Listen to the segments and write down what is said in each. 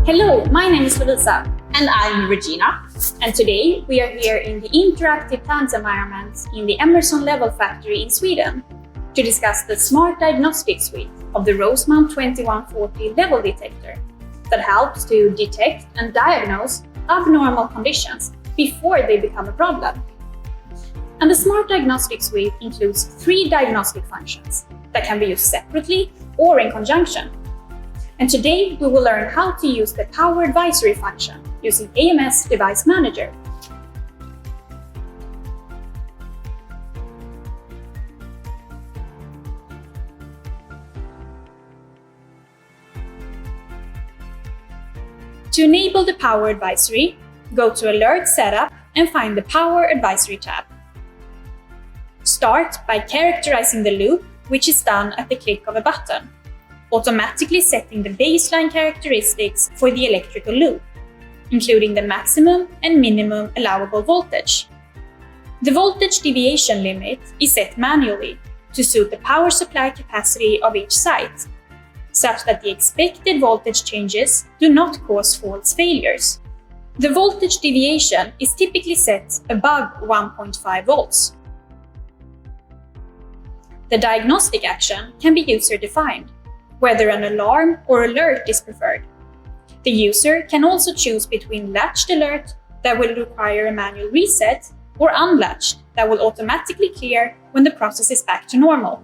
Hello, my name is Lovisa. And I'm Regina. And today we are here in the interactive plant environment in the Emerson Level factory in Sweden to discuss the smart diagnostic suite of the Rosemount 2140 Level Detector that helps to detect and diagnose abnormal conditions before they become a problem. And the smart diagnostic suite includes 3 diagnostic functions that can be used separately or in conjunction. And today we will learn how to use the Power Advisory function using AMS Device Manager. To enable the Power Advisory, go to Alert Setup and find the Power Advisory tab. Start by characterizing the loop, which is done at the click of a button, automatically setting the baseline characteristics for the electrical loop, including the maximum and minimum allowable voltage. The voltage deviation limit is set manually to suit the power supply capacity of each site, such that the expected voltage changes do not cause false failures. The voltage deviation is typically set above 1.5 volts. The diagnostic action can be user-defined, whether an alarm or alert is preferred. The user can also choose between latched alert that will require a manual reset or unlatched that will automatically clear when the process is back to normal.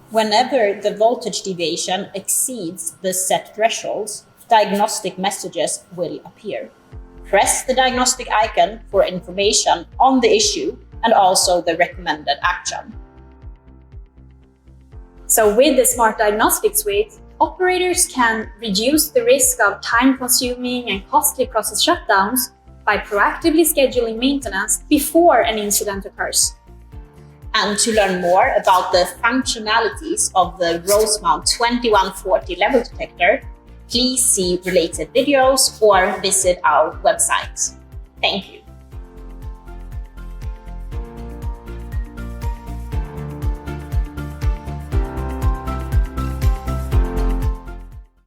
Whenever the voltage deviation exceeds the set thresholds, diagnostic messages will appear. Press the diagnostic icon for information on the issue and also the recommended action. So with the Smart Diagnostic Suite, operators can reduce the risk of time-consuming and costly process shutdowns by proactively scheduling maintenance before an incident occurs. And to learn more about the functionalities of the Rosemount 2140 Level Detector, please see related videos or visit our website. Thank you.